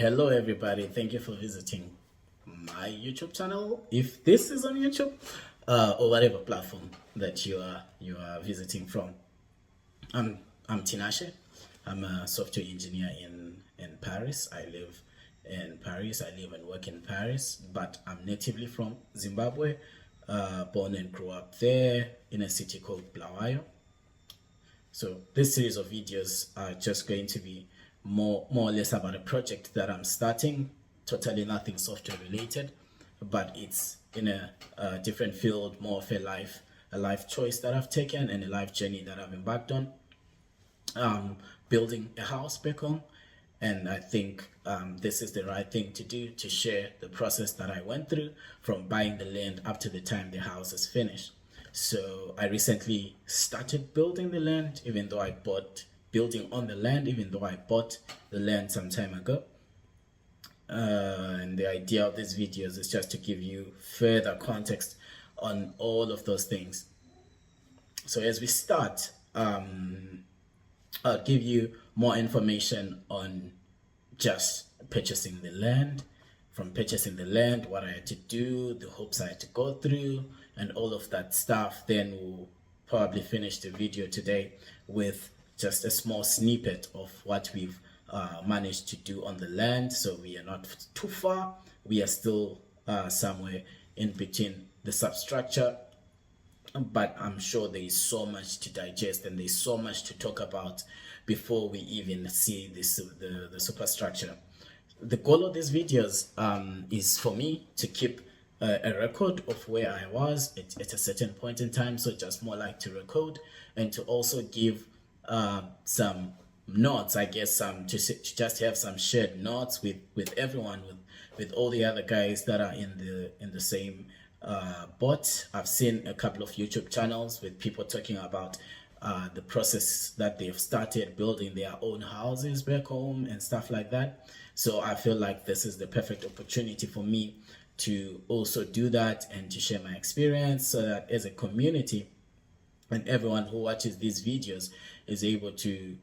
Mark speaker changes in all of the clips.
Speaker 1: Hello everybody, thank you for visiting my YouTube channel. If this is on YouTube or whatever platform that you are visiting from. I'm Tinashe. I'm a software engineer in Paris. I live in Paris. I live and work in Paris, but I'm natively from Zimbabwe. Born and grew up there in a city called Bulawayo. So this series of videos are just going to be more or less about a project that I'm starting, totally nothing software related, but it's in a different field, more of a life choice that I've taken and a life journey that I've embarked on. Building a house back home, and I think this is the right thing to do, to share the process that I went through from buying the land up to the time the house is finished. So I recently started building the land, building on the land, even though I bought the land some time ago. And the idea of these videos is just to give you further context on all of those things. So as we start, I'll give you more information on just purchasing the land. From purchasing the land, what I had to do, the hoops I had to go through, and all of that stuff. Then we'll probably finish the video today with just a small snippet of what we've managed to do on the land. So we are not too far. We are still somewhere in between the substructure, but I'm sure there is so much to digest and there's so much to talk about before we even see the superstructure. The goal of these videos is for me to keep a record of where I was at a certain point in time, so just more like to record, and to also give some notes, I guess, to just have some shared notes with everyone, with all the other guys that are in the same boat. I've seen a couple of YouTube channels with people talking about the process that they've started building their own houses back home and stuff like that. So I feel like this is the perfect opportunity for me to also do that and to share my experience, so that as a community and everyone who watches these videos is able to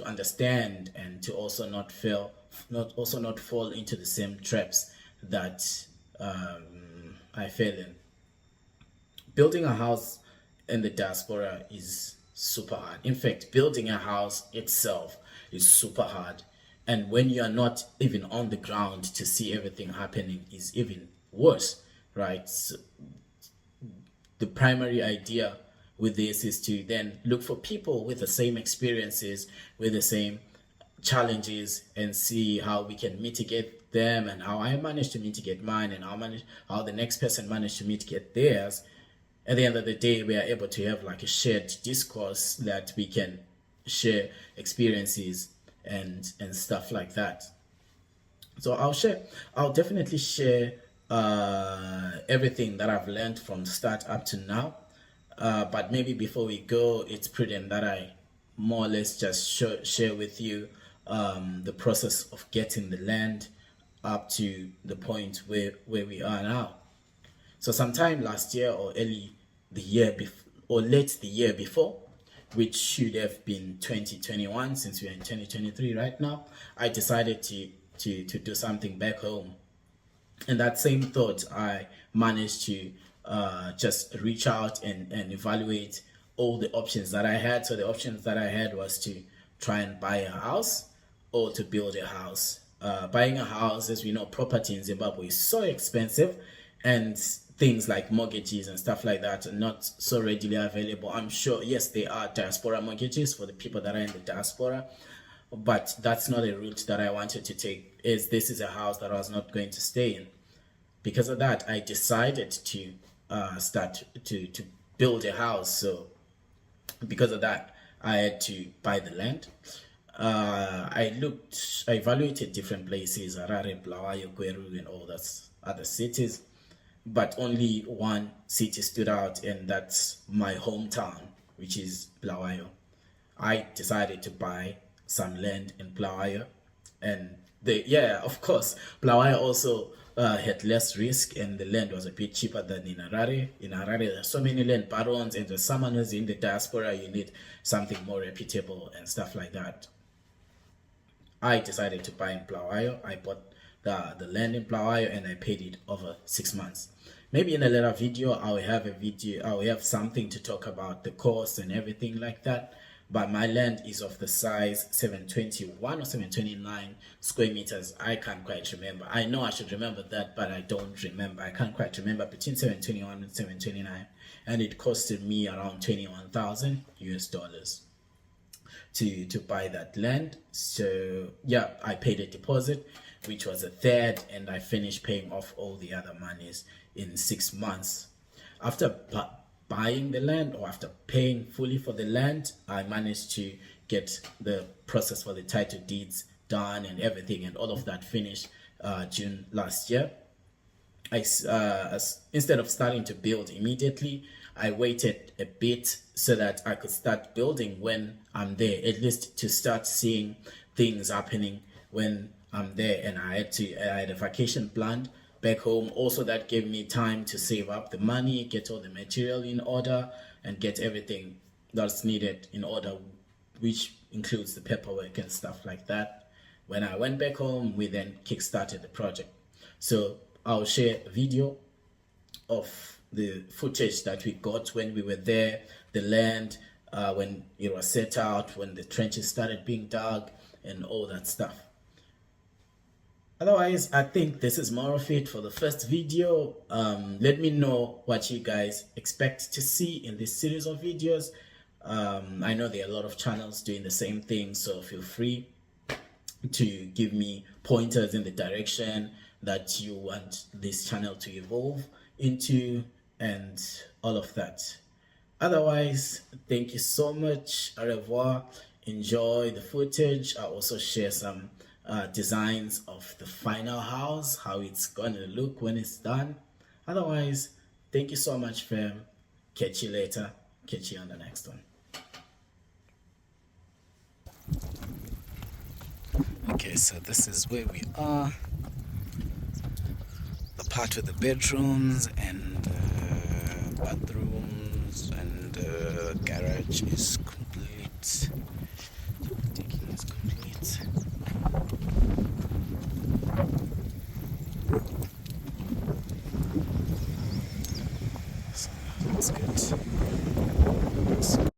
Speaker 1: understand and to also not fall into the same traps that I fell in. Building a house in the diaspora is super hard. In fact, building a house itself is super hard. And when you are not even on the ground to see everything happening is even worse, right? So the primary idea with this is to then look for people with the same experiences, with the same challenges, and see how we can mitigate them, and how I managed to mitigate mine, and how the next person managed to mitigate theirs. At the end of the day, we are able to have like a shared discourse that we can share experiences and stuff like that. So I'll definitely share everything that I've learned from start up to now. But maybe before we go, it's prudent that I more or less just share with you the process of getting the land up to the point where we are now. So sometime last year or early the year before, or late the year before, which should have been 2021, since we're in 2023 right now, I decided to do something back home. And that same thought, I managed to just reach out and evaluate all the options that I had. So the options that I had was to try and buy a house or to build a house. Buying a house, as we know, property in Zimbabwe is so expensive, and things like mortgages and stuff like that are not so readily available. I'm sure, yes, there are diaspora mortgages for the people that are in the diaspora, but that's not a route that I wanted to take, as this is a house that I was not going to stay in. Because of that, I decided to start to build a house. So because of that, I had to buy the land. I evaluated different places, Harare, Bulawayo, Gweru, and all those other cities, but only one city stood out, and that's my hometown, which is Bulawayo. I decided to buy some land in Bulawayo, and of course, Bulawayo also had less risk, and the land was a bit cheaper than in Harare. In Harare, there are so many land barons, and as someone who's in the diaspora, you need something more reputable and stuff like that. I decided to buy in Bulawayo. I bought the land in Bulawayo and I paid it over 6 months. Maybe in a later video, I will have something to talk about the cost and everything like that. But my land is of the size 721 or 729 square meters. I can't quite remember. I know I should remember that, but I don't remember. I can't quite remember, between 721 and 729. And it costed me around 21,000 US dollars to buy that land. So yeah, I paid a deposit, which was a third, and I finished paying off all the other monies in 6 months. After buying the land, or after paying fully for the land, I managed to get the process for the title deeds done and everything, and all of that finished June last year. Instead of starting to build immediately, I waited a bit so that I could start building when I'm there, at least to start seeing things happening when I'm there. And I had a vacation planned back home. Also, that gave me time to save up the money, get all the material in order, and get everything that's needed in order, which includes the paperwork and stuff like that. When I went back home, we then kickstarted the project. So I'll share a video of the footage that we got when we were there, the land, when it was set out, when the trenches started being dug, and all that stuff. Otherwise, I think this is more of it for the first video. Let me know what you guys expect to see in this series of videos. I know there are a lot of channels doing the same thing, so feel free to give me pointers in the direction that you want this channel to evolve into and all of that. Otherwise, thank you so much. Au revoir. Enjoy the footage. I'll also share some designs of the final house, how it's gonna look when it's done. Otherwise, thank you so much, fam. Catch you later. Catch you on the next one. Okay, so this is where we are. The part with the bedrooms and bathrooms and garage is complete. Everything is complete. So that's good.